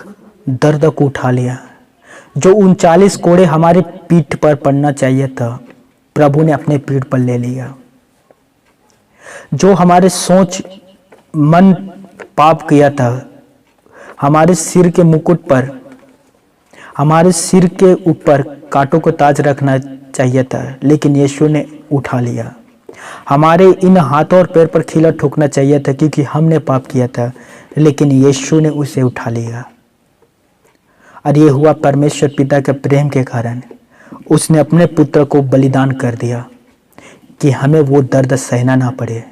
A: दर्द को उठा लिया। जो 39 कोड़े हमारी पीठ पर पड़ना चाहिए था, प्रभु ने अपने पीठ पर ले लिया। जो हमारे सोच मन पाप किया था, हमारे सिर के मुकुट पर, हमारे सिर के ऊपर कांटों को ताज रखना चाहिए था, लेकिन यीशु ने उठा लिया। हमारे इन हाथों और पैर पर खीला ठोकना चाहिए था क्योंकि हमने पाप किया था, लेकिन यीशु ने उसे उठा लिया। और ये हुआ परमेश्वर पिता के प्रेम के कारण। उसने अपने पुत्र को बलिदान कर दिया कि हमें वो दर्द सहना ना पड़े।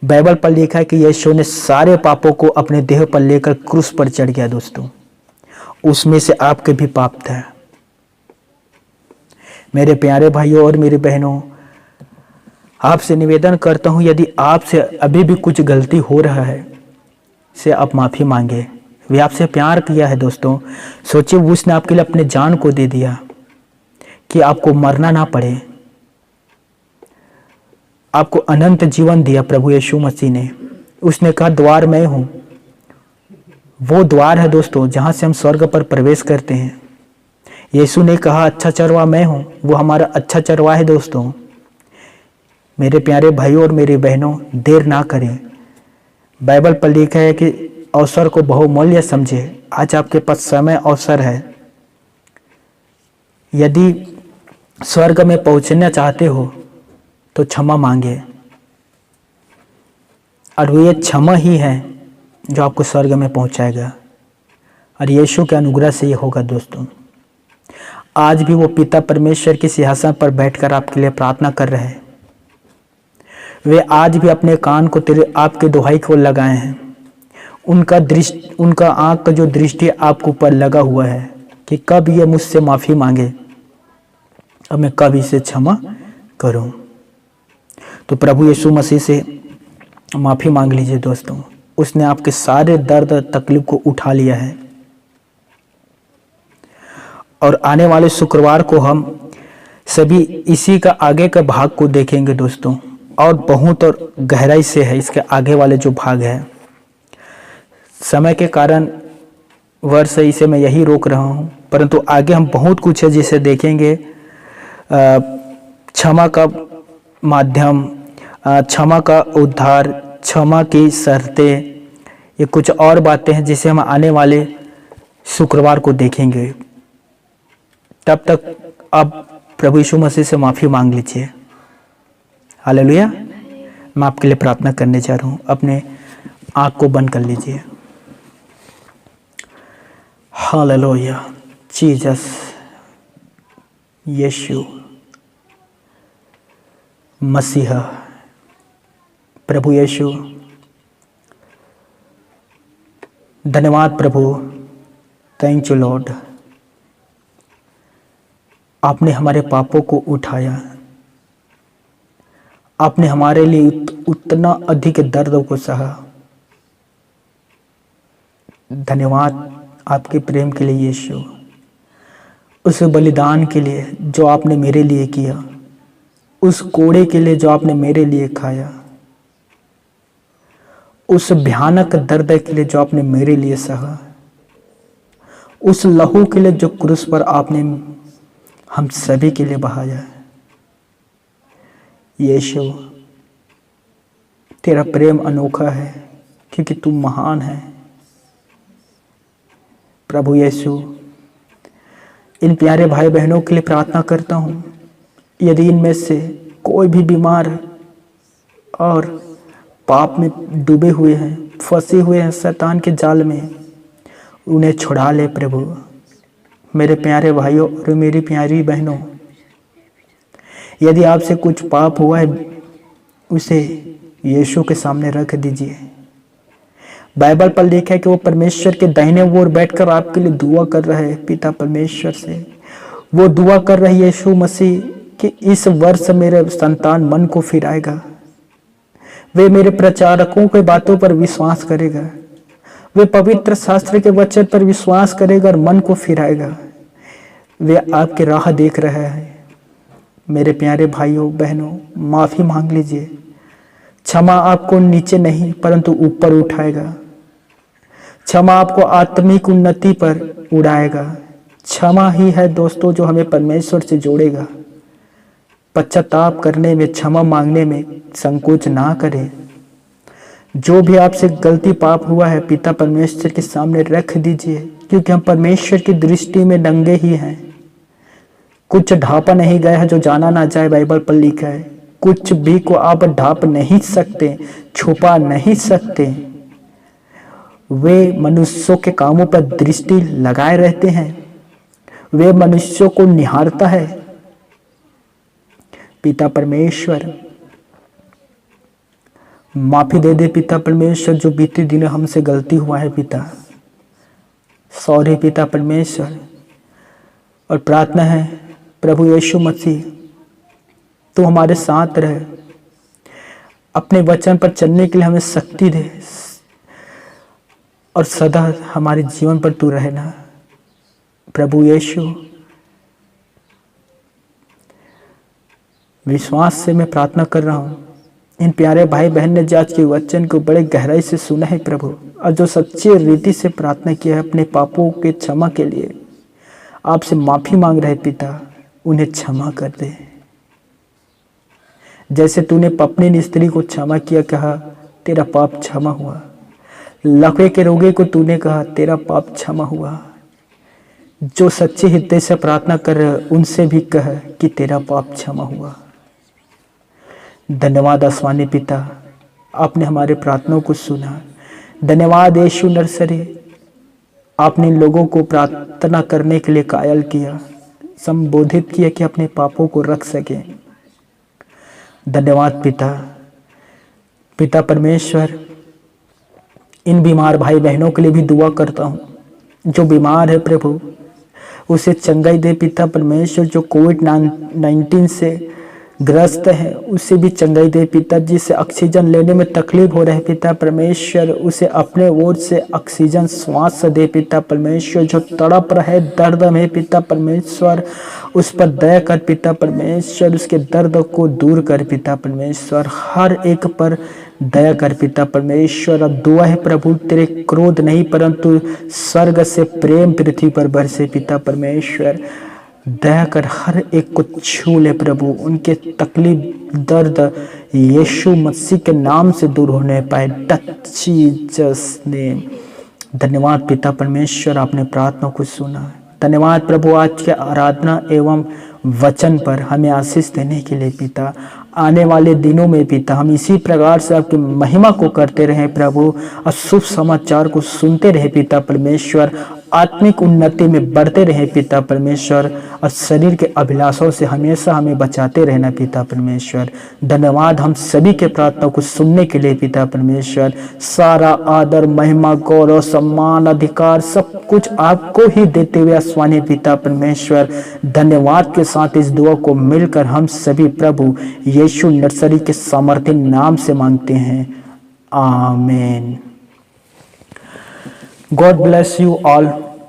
A: बाइबल पर लिखा है कि यीशु ने सारे पापों को अपने देह पर लेकर क्रूस पर चढ़ गया। दोस्तों, उसमें से आपके भी पाप था। मेरे प्यारे भाइयों और मेरी बहनों, आपसे निवेदन करता हूं, यदि आपसे अभी भी कुछ गलती हो रहा है से आप माफी मांगे। वे आपसे प्यार किया है। दोस्तों, सोचिए, उसने आपके लिए अपने जान को दे दिया कि आपको मरना ना पड़े। आपको अनंत जीवन दिया प्रभु यीशु मसीह ने। उसने कहा, द्वार मैं हूं। वो द्वार है दोस्तों, जहां से हम स्वर्ग पर प्रवेश करते हैं। यीशु ने कहा, अच्छा चरवा मैं हूं। वो हमारा अच्छा चरवा है। दोस्तों, मेरे प्यारे भाइयों और मेरी बहनों, देर ना करें। बाइबल पर लिखा है कि अवसर को बहुमूल्य समझे। आज आपके पास समय अवसर है। यदि स्वर्ग में पहुंचना चाहते हो तो क्षमा मांगे, और वो ये क्षमा ही है जो आपको स्वर्ग में पहुंचाएगा, और यीशु के अनुग्रह से ये होगा। दोस्तों, आज भी वो पिता परमेश्वर के सिंहासन पर बैठकर आपके लिए प्रार्थना कर रहे हैं। वे आज भी अपने कान को आपके दुहाई को लगाए हैं। उनका आंख का जो दृष्टि आपके ऊपर लगा हुआ है कि कब ये मुझसे माफी मांगे और मैं कब इसे क्षमा करूं। तो प्रभु यीशु मसीह से माफी मांग लीजिए। दोस्तों, उसने आपके सारे दर्द तकलीफ को उठा लिया है। और आने वाले शुक्रवार को हम सभी इसी का आगे का भाग को देखेंगे। दोस्तों, और बहुत और गहराई से है इसके आगे वाले जो भाग है। समय के कारण वर्ष इसे मैं यही रोक रहा हूं, परंतु आगे हम बहुत कुछ है जिसे देखेंगे। क्षमा का माध्यम, क्षमा का उद्धार, क्षमा की शर्तें, ये कुछ और बातें हैं जिसे हम आने वाले शुक्रवार को देखेंगे। तब तक आप प्रभु यीशु मसीह से माफी मांग लीजिए। हालेलुया। मैं आपके लिए प्रार्थना करने जा रहा हूं। अपने आंख को बंद कर लीजिए। हालेलुया। जीसस, यीशु मसीहा, प्रभु यीशु, धन्यवाद प्रभु। Thank you Lord. आपने हमारे पापों को उठाया। आपने हमारे लिए उतना अधिक दर्द को सहा। धन्यवाद आपके प्रेम के लिए यीशु, उस बलिदान के लिए जो आपने मेरे लिए किया, उस कोड़े के लिए जो आपने मेरे लिए खाया, उस भयानक दर्द के लिए जो आपने मेरे लिए सहा, उस लहू के लिए जो क्रूस पर आपने हम सभी के लिए बहाया। यीशु, तेरा प्रेम अनोखा है क्योंकि तू महान है। प्रभु यीशु, इन प्यारे भाई बहनों के लिए प्रार्थना करता हूँ, यदि इनमें से कोई भी बीमार और पाप में डूबे हुए हैं, फंसे हुए हैं शैतान के जाल में, उन्हें छुड़ा ले प्रभु। मेरे प्यारे भाइयों और मेरी प्यारी बहनों, यदि आपसे कुछ पाप हुआ है उसे यीशु के सामने रख दीजिए। बाइबल पर लिखा है कि वो परमेश्वर के दाहिने ओर बैठकर आपके लिए दुआ कर रहा है। पिता परमेश्वर से वो दुआ कर रही है यीशु मसीह कि इस वर्ष मेरे संतान मन को फिराएगा, वे मेरे प्रचारकों के बातों पर विश्वास करेगा, वे पवित्र शास्त्र के वचन पर विश्वास करेगा और मन को फिराएगा। वे आपकी राह देख रहा है। मेरे प्यारे भाइयों बहनों, माफी मांग लीजिए। क्षमा आपको नीचे नहीं परंतु ऊपर उठाएगा। क्षमा आपको आत्मिक उन्नति पर उड़ाएगा। क्षमा ही है दोस्तों जो हमें परमेश्वर से जोड़ेगा। पश्चाताप करने में, क्षमा मांगने में संकोच ना करें। जो भी आपसे गलती पाप हुआ है पिता परमेश्वर के सामने रख दीजिए, क्योंकि हम परमेश्वर की दृष्टि में नंगे ही हैं। कुछ ढापा नहीं गया है जो जाना ना जाए, बाइबल पर लिखा है। कुछ भी को आप ढाप नहीं सकते, छुपा नहीं सकते। वे मनुष्यों के कामों पर दृष्टि लगाए रहते हैं, वे मनुष्यों को निहारता है। पिता परमेश्वर माफी दे दे पिता परमेश्वर, जो बीते दिनों हमसे गलती हुआ है पिता। सॉरी पिता परमेश्वर। और प्रार्थना है प्रभु यीशु मसीह, तू हमारे साथ रहे, अपने वचन पर चलने के लिए हमें शक्ति दे, और सदा हमारे जीवन पर तू रहना। प्रभु यीशु, विश्वास से मैं प्रार्थना कर रहा हूँ, इन प्यारे भाई बहन ने जो आज के वचन को बड़े गहराई से सुना है प्रभु, और जो सच्ची रीति से प्रार्थना किया है अपने पापों के क्षमा के लिए, आपसे माफी मांग रहे पिता, उन्हें क्षमा कर दे। जैसे तूने पत्नी स्त्री को क्षमा किया, कहा तेरा पाप क्षमा हुआ। लकवे के रोगी को तूने कहा तेरा पाप क्षमा हुआ। जो सच्चे हृदय से प्रार्थना कर रहे उनसे भी कह कि तेरा पाप क्षमा हुआ। धन्यवाद आसमानी पिता, आपने हमारे प्रार्थनाओं को सुना। धन्यवाद यीशु नर्सरी, आपने इन लोगों को प्रार्थना करने के लिए कायल किया, संबोधित किया कि अपने पापों को रख सके। धन्यवाद पिता। पिता परमेश्वर, इन बीमार भाई बहनों के लिए भी दुआ करता हूँ। जो बीमार है प्रभु, उसे चंगाई दे पिता परमेश्वर। जो कोविड-19 से ग्रस्त है, उसे भी चंगाई दे पिता। जिसे ऑक्सीजन लेने में तकलीफ हो रहा है पिता परमेश्वर, उसे अपने ओर से ऑक्सीजन श्वास दे पिता परमेश्वर। जो तड़प रहा है, दर्द में पिता परमेश्वर, उस पर दया कर पिता परमेश्वर। उसके दर्द को दूर कर पिता परमेश्वर। हर एक पर दया कर पिता परमेश्वर। अब दुआ है प्रभु, तेरे क्रोध नहीं परंतु स्वर्ग से प्रेम पृथ्वी पर बरसे पिता परमेश्वर। दया कर हर एक को छू ले प्रभु। उनके तकलीफ दर्द यीशु मसीह के नाम से दूर होने पाए। Touch Jesus name. धन्यवाद पिता परमेश्वर, आपने प्रार्थना को सुना। धन्यवाद प्रभु आज के आराधना एवं वचन पर हमें आशीष देने के लिए पिता। आने वाले दिनों में पिता हम इसी प्रकार से आपकी महिमा को करते रहें प्रभु, और शुभ समाचार को सुनते रहे पिता परमेश्वर। आत्मिक उन्नति में बढ़ते रहे पिता परमेश्वर, और शरीर के अभिलाषों से हमेशा हमें बचाते रहना पिता परमेश्वर। धन्यवाद हम सभी के प्रार्थना को सुनने के लिए पिता परमेश्वर। सारा आदर महिमा गौरव सम्मान अधिकार सब कुछ आपको ही देते हुए आसमानी पिता परमेश्वर। धन्यवाद के साथ इस दुआ को मिलकर हम सभी प्रभु यीशु नर्सरी के सामर्थ्य नाम से मांगते हैं, आमीन। God bless you all.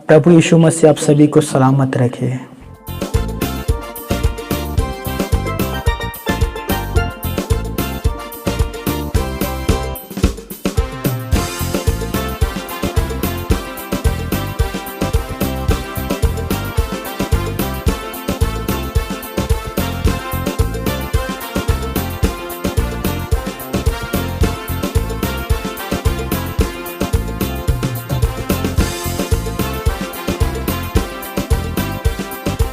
A: प्रभु यीशु मसीह आप सभी को सलामत रखे।